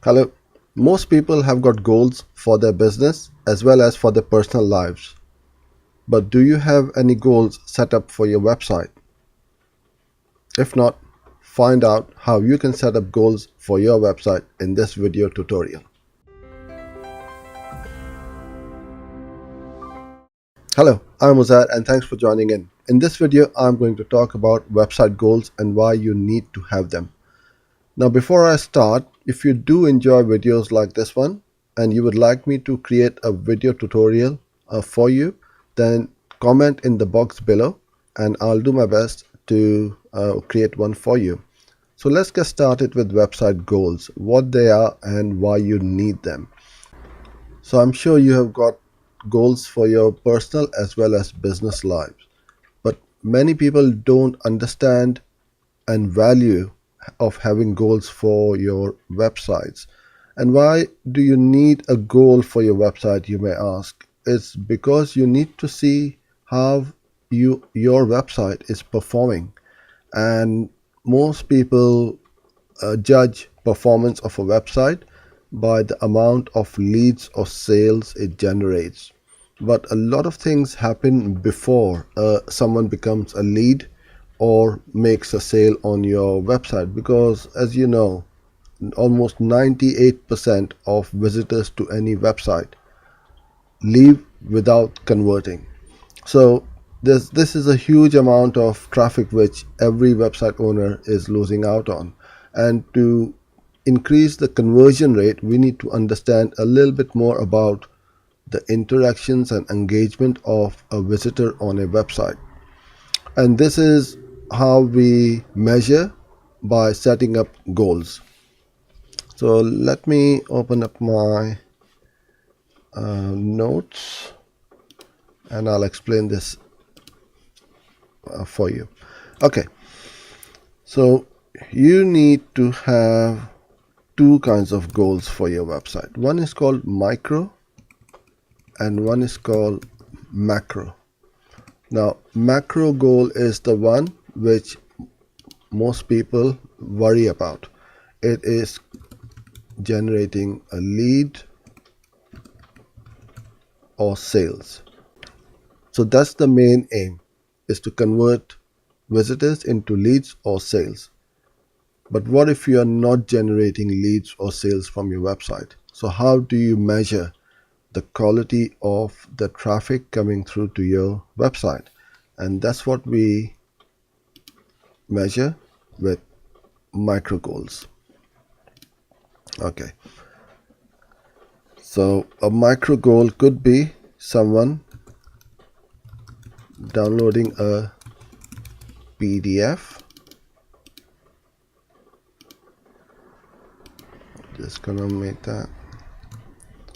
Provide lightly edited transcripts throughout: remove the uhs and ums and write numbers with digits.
Hello. Most people have got goals for their business as well as for their personal lives. But do you have any goals set up for your website? If not, find out how you can set up goals for your website in this video tutorial. Hello, I'm Uzair and thanks for joining in. In this video, I'm going to talk about website goals and why you need to have them. Now, before I start, if you do enjoy videos like this one and you would like me to create a video tutorial for you, then comment in the box below and I'll do my best to create one for you. So let's get started with website goals, what they are and why you need them. So I'm sure you have got goals for your personal as well as business lives, but many people don't understand and value of having goals for your websites. And why do you need a goal for your website, you may ask? It's because you need to see how your website is performing, and most people judge performance of a website by the amount of leads or sales it generates. But a lot of things happen before someone becomes a lead or makes a sale on your website, because as you know, almost 98% of visitors to any website leave without converting. So this is a huge amount of traffic which every website owner is losing out on. And to increase the conversion rate, we need to understand a little bit more about the interactions and engagement of a visitor on a website. And this is how we measure by setting up goals. So let me open up my notes and I'll explain this for you. Okay, so you need to have two kinds of goals for your website. One is called micro and one is called macro. Now, macro goal is the one which most people worry about. It is generating a lead or sales. So that's the main aim, is to convert visitors into leads or sales. But what if you are not generating leads or sales from your website? So how do you measure the quality of the traffic coming through to your website? And that's what we measure with micro goals. Okay, so a micro goal could be someone downloading a PDF. Just gonna make that.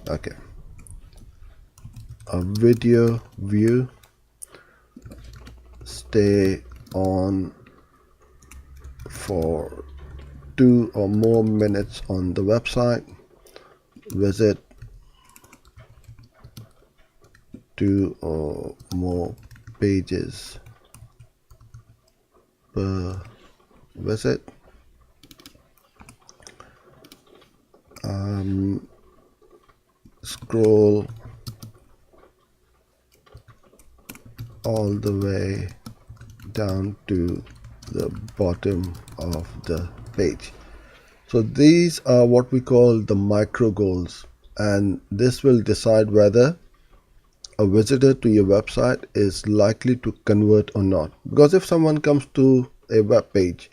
Okay, a video view, stay on for 2 or more minutes on the website, visit 2 or more pages per visit, scroll all the way down to the bottom of the page. So these are what we call the micro goals, and this will decide whether a visitor to your website is likely to convert or not. Because if someone comes to a web page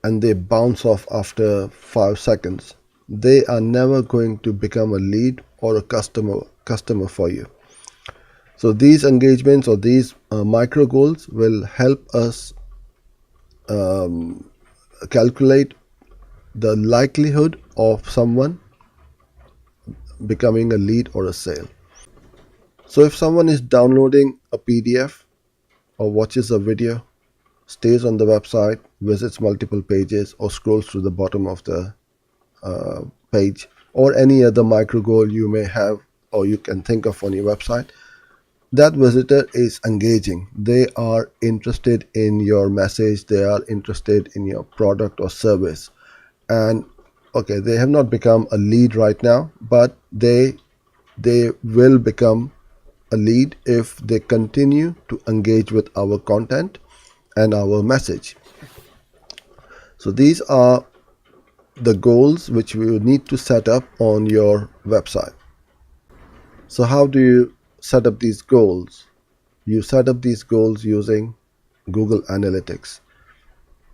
and they bounce off after 5 seconds, they are never going to become a lead or a customer for you. So these engagements or these micro goals will help us calculate the likelihood of someone becoming a lead or a sale. So if someone is downloading a PDF or watches a video, stays on the website, visits multiple pages, or scrolls to the bottom of the page, or any other micro goal you may have or you can think of on your website, that visitor is engaging. They are interested in your message, they are interested in your product or service, and Okay, they have not become a lead right now, but they will become a lead if they continue to engage with our content and our message. So these are the goals which we need to set up on your website. So how do you set up these goals? You set up these goals using Google Analytics.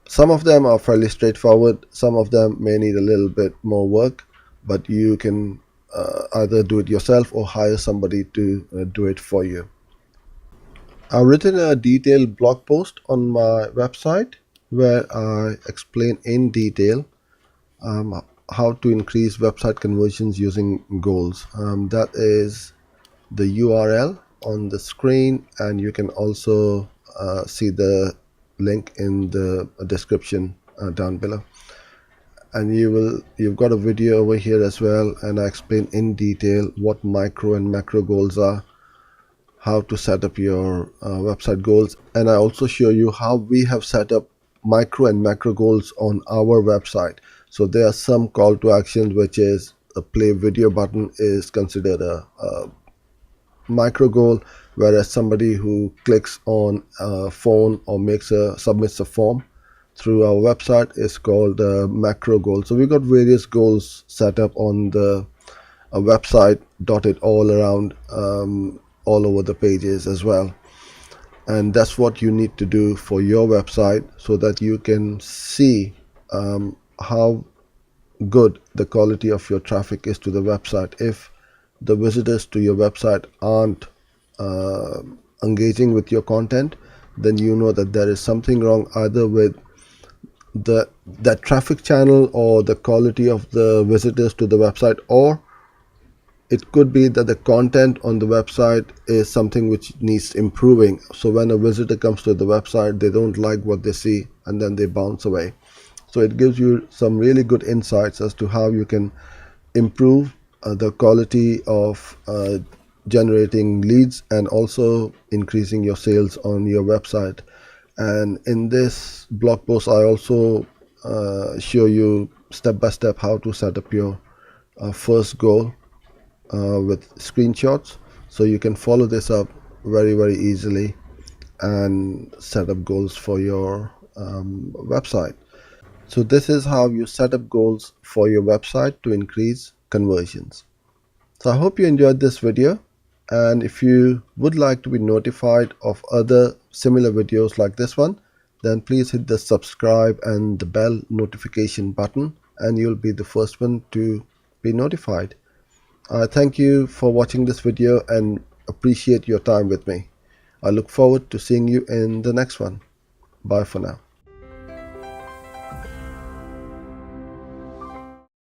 Some of them are fairly straightforward. Some of them may need a little bit more work, but you can either do it yourself or hire somebody to do it for you. I've written a detailed blog post on my website where I explain in detail how to increase website conversions using goals. That is the URL on the screen, and you can also see the link in the description down below. And you've got a video over here as well, and I explain in detail what micro and macro goals are, how to set up your website goals, and I also show you how we have set up micro and macro goals on our website. So there are some call to actions, which is a play video button is considered a micro goal, whereas somebody who clicks on a phone or submits a form through our website is called a macro goal. So we've got various goals set up on the website, dotted all around, all over the pages as well. And that's what you need to do for your website, so that you can see how good the quality of your traffic is to the website. If the visitors to your website aren't engaging with your content, then you know that there is something wrong either with that traffic channel or the quality of the visitors to the website, or it could be that the content on the website is something which needs improving. So when a visitor comes to the website, they don't like what they see and then they bounce away. So it gives you some really good insights as to how you can improve the quality of generating leads and also increasing your sales on your website. And in this blog post, I also show you step by step how to set up your first goal with screenshots, so you can follow this up very easily and set up goals for your website. So this is how you set up goals for your website to increase conversions. So I hope you enjoyed this video, and if you would like to be notified of other similar videos like this one, then please hit the subscribe and the bell notification button, and you'll be the first one to be notified. Thank you for watching this video and appreciate your time with me. I look forward to seeing you in the next one. Bye for now.